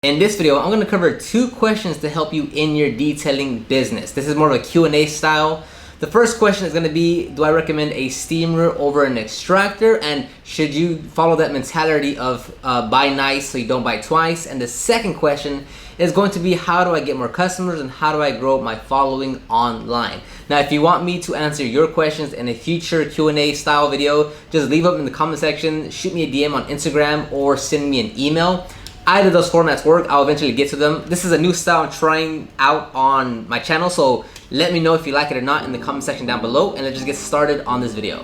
In this video, I'm going to cover 2 questions to help you in your detailing business. This is more of a Q&A style. The first question is going to be, do I recommend a steamer over an extractor? And should you follow that mentality of buy nice so you don't buy twice? And the second question is going to be, how do I get more customers and how do I grow my following online? Now, if you want me to answer your questions in a future Q&A style video, just leave them in the comment section, shoot me a DM on Instagram, or send me an email. Either of those formats work. I'll eventually get to them. This is a new style I'm trying out on my channel, so let me know if you like it or not in the comment section down below, and let's just get started on this video.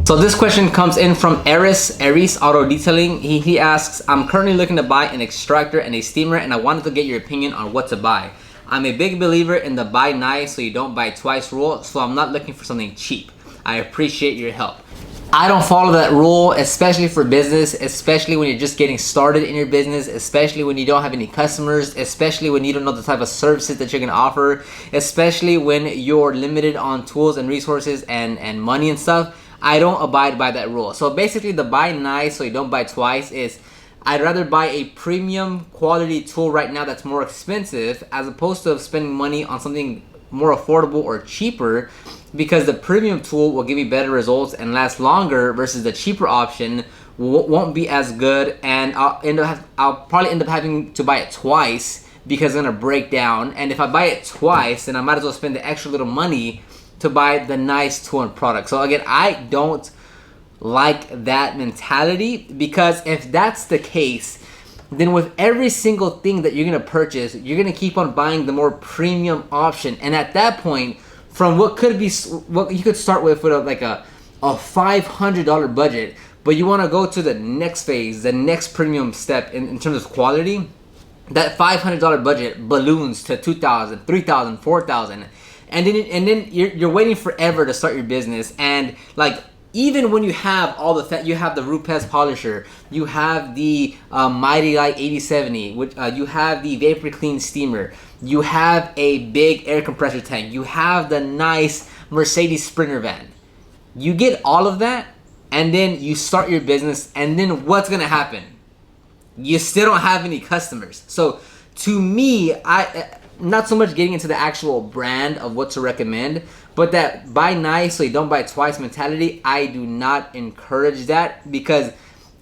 So this question comes in from Aris Auto Detailing. He asks, I'm currently looking to buy an extractor and a steamer, and I wanted to get your opinion on what to buy. I'm a big believer in the buy nice so you don't buy twice rule, so I'm not looking for something cheap. I appreciate your help. I don't follow that rule, especially for business, especially when you're just getting started in your business, especially when you don't have any customers, especially when you don't know the type of services that you're going to offer, especially when you're limited on tools and resources and money and stuff. I don't abide by that rule. So basically, the buy nice so you don't buy twice is, I'd rather buy a premium quality tool right now that's more expensive as opposed to spending money on something more affordable or cheaper, because the premium tool will give you better results and last longer versus the cheaper option won't be as good, and I'll probably end up having to buy it twice because it's gonna break down. And if I buy it twice, then I might as well spend the extra little money to buy the nice tool and product. So again, I don't like that mentality, because if that's the case, then with every single thing that you're gonna purchase, you're gonna keep on buying the more premium option. And at that point, from what you could start with a $500 budget, but you wanna go to the next phase, the next premium step in terms of quality, that $500 budget balloons to $2,000, $3,000, $4,000. And then you're waiting forever to start your business. And like, even when you have all you have the Rupes polisher, you have the Mighty Light 8070, which you have the Vapor Clean steamer, you have a big air compressor tank, you have the nice Mercedes Sprinter van. You get all of that, and then you start your business, and then what's gonna happen? You still don't have any customers. So to me, not so much getting into the actual brand of what to recommend, but that buy nice so you don't buy twice mentality, I do not encourage that, because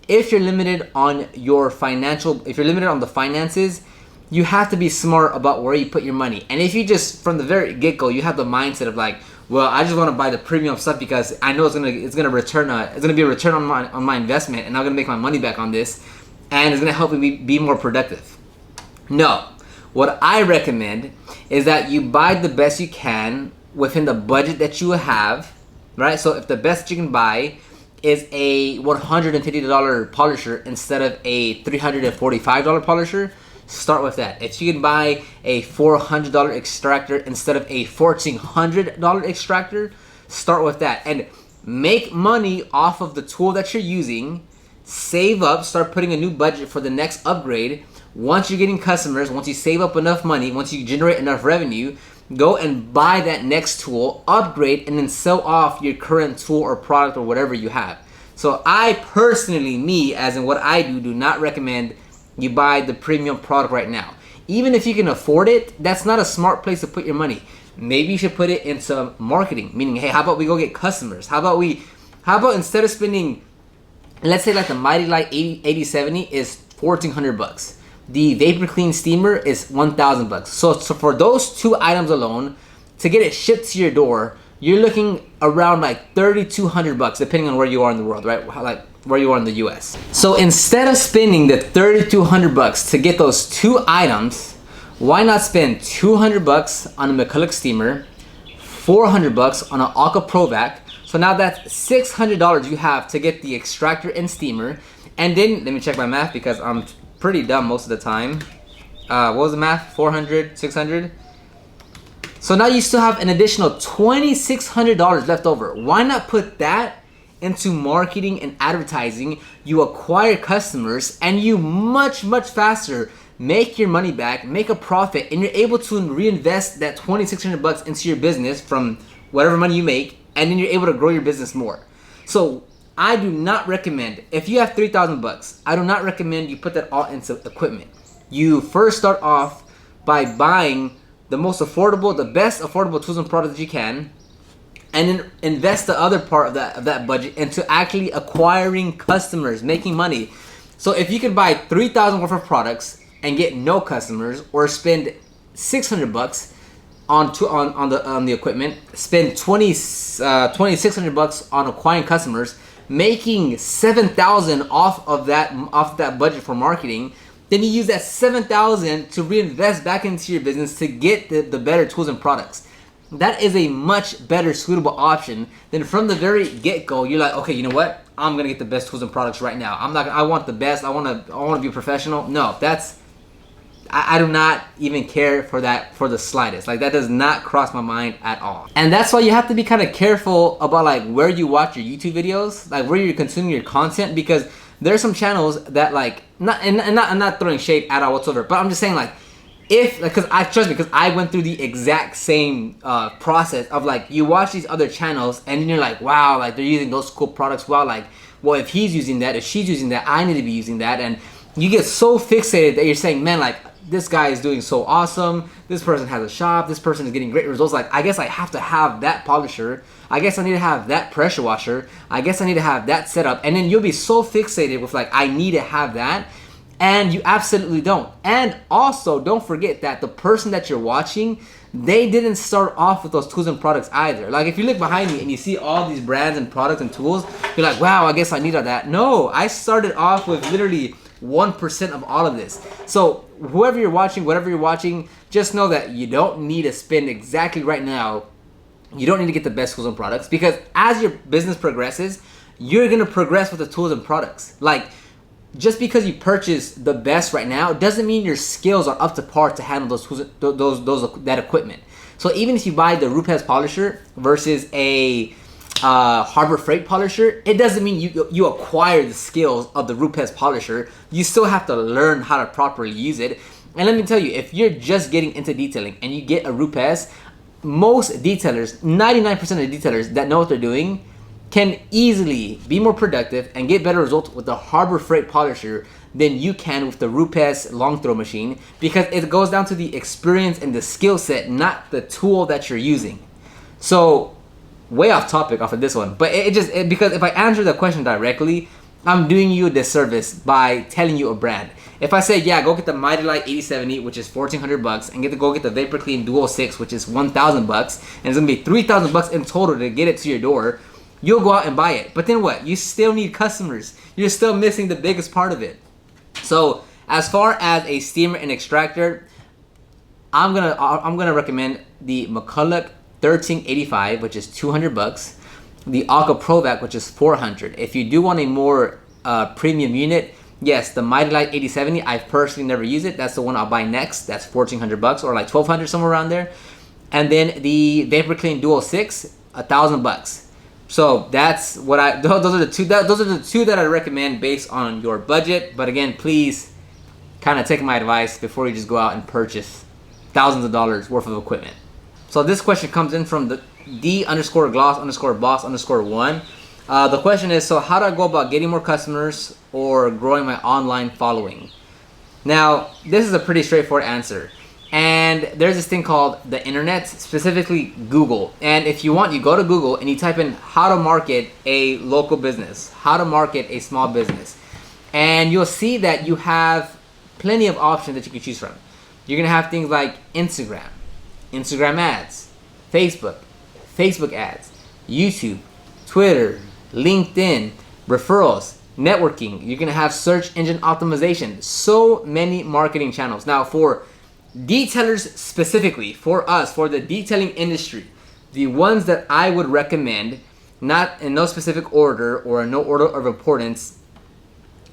if you're limited on if you're limited on the finances, you have to be smart about where you put your money. And if you just from the very get-go you have the mindset of like, well, I just want to buy the premium stuff because I know it's gonna be a return on my investment, and I'm gonna make my money back on this, and it's gonna help me be more productive. No. What I recommend is that you buy the best you can within the budget that you have, right? So if the best you can buy is a $150 polisher instead of a $345 polisher, start with that. If you can buy a $400 extractor instead of a $1,400 extractor, start with that. And make money off of the tool that you're using, save up, start putting a new budget for the next upgrade. Once you're getting customers, once you save up enough money, once you generate enough revenue, go and buy that next tool, upgrade, and then sell off your current tool or product or whatever you have. So I personally, as in what I do not recommend you buy the premium product right now. Even if you can afford it, that's not a smart place to put your money. Maybe you should put it into marketing, meaning, hey, how about we go get customers? How about instead of spending, let's say like the Mighty Light 8070 is $1,400. The Vapor Clean steamer is $1,000. So for those 2 items alone, to get it shipped to your door, you're looking around like $3,200, depending on where you are in the world, right? Like where you are in the US. So instead of spending the $3,200 to get those 2 items, why not spend $200 on a McCulloch steamer, $400 on an Alka Provac? So now that's $600 you have to get the extractor and steamer. And then let me check my math, because I'm pretty dumb most of the time. What was the math? 400, 600. So now you still have an additional $2,600 left over. Why not put that into marketing and advertising? You acquire customers, and you much faster make your money back, make a profit, and you're able to reinvest that $2,600 into your business from whatever money you make, and then you're able to grow your business more. So I do not recommend, if you have 3,000 bucks, I do not recommend you put that all into equipment. You first start off by buying the most affordable, the best affordable tools and products that you can, and then invest the other part of that budget into actually acquiring customers, making money. So if you could buy 3,000 worth of products and get no customers, or spend 600 bucks on the equipment, spend 2,600 bucks on acquiring customers, making 7,000 off of that budget for marketing, then you use that 7,000 to reinvest back into your business to get the better tools and products. That is a much better suitable option than from the very get-go. You're like, okay, you know what? I'm gonna get the best tools and products right now. I want the best. I want to be professional. No, I do not even care for that for the slightest. Like, that does not cross my mind at all. And that's why you have to be kind of careful about like where you watch your YouTube videos, like where you're consuming your content, because there are some channels that like I'm not throwing shade at all whatsoever, but I'm just saying like, because I went through the exact same process of like, you watch these other channels and then you're like, wow, like they're using those cool products. Wow, like, well, if he's using that, if she's using that, I need to be using that. And you get so fixated that you're saying, man, like, this guy is doing so awesome. This person has a shop. This person is getting great results. Like, I guess I have to have that polisher. I guess I need to have that pressure washer. I guess I need to have that setup. And then you'll be so fixated with like, I need to have that. And you absolutely don't. And also, don't forget that the person that you're watching, they didn't start off with those tools and products either. Like, if you look behind me and you see all these brands and products and tools, you're like, wow, I guess I need all that. No, I started off with literally 1% of all of this. So whoever you're watching, whatever you're watching, just know that you don't need to spend exactly right now. You don't need to get the best tools and products, because as your business progresses, you're going to progress with the tools and products. Like, just because you purchase the best right now doesn't mean your skills are up to par to handle those tools, that equipment. So even if you buy the Rupes polisher versus a Harbor Freight polisher, it doesn't mean you acquire the skills of the Rupes polisher. You still have to learn how to properly use it. And let me tell you, if you're just getting into detailing and you get a Rupes, most detailers, 99% of the detailers that know what they're doing, can easily be more productive and get better results with the Harbor Freight polisher than you can with the Rupes long throw machine, because it goes down to the experience and the skill set, not the tool that you're using. So, way off topic off of this one, but because if I answer the question directly, I'm doing you a disservice by telling you a brand. If I say, yeah, go get the Mighty Light 8070, which is $1,400, and go get the Vapor Clean Duo 6, which is $1,000, and it's gonna be $3,000 in total to get it to your door, you'll go out and buy it. But then what? You still need customers. You're still missing the biggest part of it. So as far as a steamer and extractor, I'm gonna recommend the McCulloch 1385, which is $200. The Alka Provac, which is $400. If you do want a more premium unit, yes, the Mighty Light 8070. I've personally never used it. That's the one I'll buy next. That's $1,400 or like $1,200, somewhere around there. And then the Vapor Clean Duo 6, $1,000. So that's what those are the two that I recommend based on your budget. But again, please kind of take my advice before you just go out and purchase thousands of dollars worth of equipment. So this question comes in from the D_gloss_boss_1. The question is, so how do I go about getting more customers or growing my online following? Now, this is a pretty straightforward answer. And there's this thing called the internet, specifically Google. And if you want, you go to Google and you type in how to market a local business, how to market a small business. And you'll see that you have plenty of options that you can choose from. You're going to have things like Instagram ads, Facebook ads, YouTube, Twitter, LinkedIn, referrals, networking. You're going to have search engine optimization. So many marketing channels. Now, for detailers specifically, for us, for the detailing industry, the ones that I would recommend, not in no specific order or in no order of importance,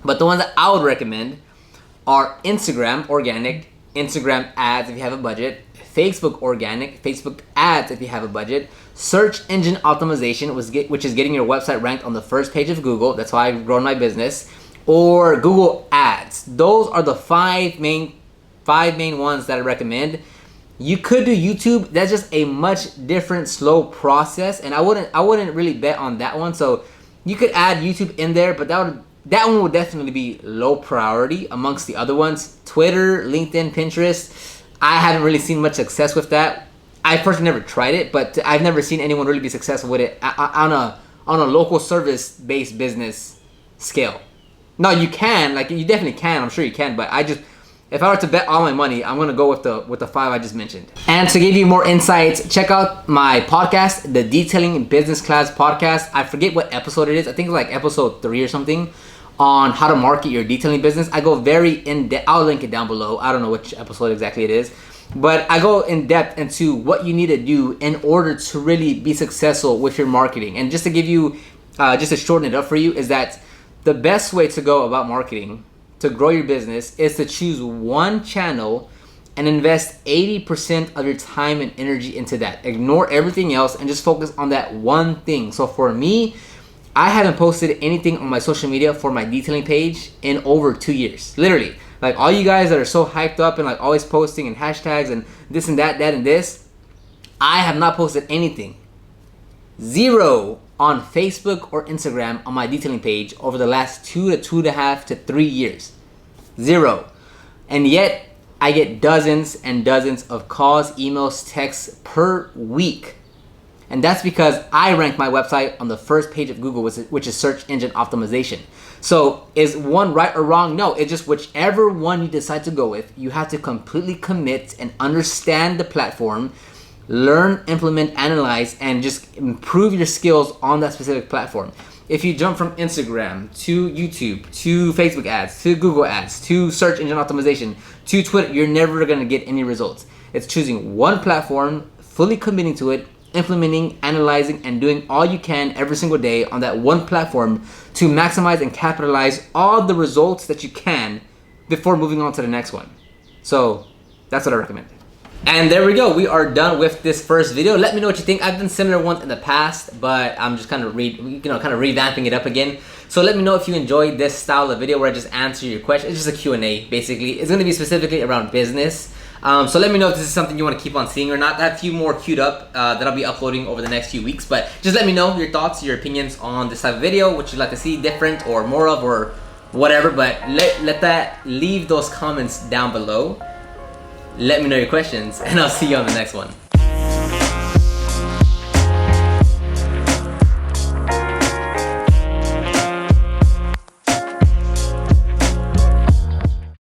but the ones that I would recommend are Instagram organic, Instagram ads if you have a budget, Facebook organic, Facebook ads if you have a budget, search engine optimization, which is getting your website ranked on the first page of Google. That's how I've grown my business. Or Google ads. Those are the five main ones that I recommend. You could do YouTube. That's just a much different, slow process, and I wouldn't really bet on that one. So You could add YouTube in there, but that one would definitely be low priority amongst the other ones. Twitter, LinkedIn, Pinterest, I haven't really seen much success with that. I personally never tried it, but I've never seen anyone really be successful with it on a local service-based business scale. No, you can, like you definitely can. I'm sure you can, but if I were to bet all my money, I'm gonna go with the 5 I just mentioned. And to give you more insights, check out my podcast, the Detailing Business Class podcast. I forget what episode it is. I think it's like episode 3 or something, on how to market your detailing business. I go very in depth. I'll link it down below. I don't know which episode exactly it is, but I go in depth into what you need to do in order to really be successful with your marketing. And just to give you, just to shorten it up for you, is that the best way to go about marketing to grow your business is to choose one channel and invest 80% of your time and energy into that. Ignore everything else and just focus on that one thing. So for me, I haven't posted anything on my social media for my detailing page in over 2 years. Literally. Like all you guys that are so hyped up and like always posting and hashtags and this and that and this, I have not posted anything. 0 on Facebook or Instagram on my detailing page over the last 2 to 2.5 to 3 years. 0. And yet I get dozens and dozens of calls, emails, texts per week. And that's because I rank my website on the first page of Google, which is search engine optimization. So is one right or wrong? No, it's just whichever one you decide to go with, you have to completely commit and understand the platform, learn, implement, analyze, and just improve your skills on that specific platform. If you jump from Instagram to YouTube to Facebook ads to Google ads to search engine optimization to Twitter, you're never gonna get any results. It's choosing one platform, fully committing to it, implementing, analyzing, and doing all you can every single day on that one platform to maximize and capitalize all the results that you can before moving on to the next one. So that's what I recommend. And there we go. We are done with this first video. Let me know what you think. I've done similar ones in the past, but I'm just kind of revamping it up again. So let me know if you enjoyed this style of video where I just answer your questions. It's just a Q&A, basically. It's going to be specifically around business. So let me know if this is something you want to keep on seeing or not. I have a few more queued up that I'll be uploading over the next few weeks. But just let me know your thoughts, your opinions on this type of video, what you'd like to see different or more of or whatever. But leave those comments down below. Let me know your questions, and I'll see you on the next one.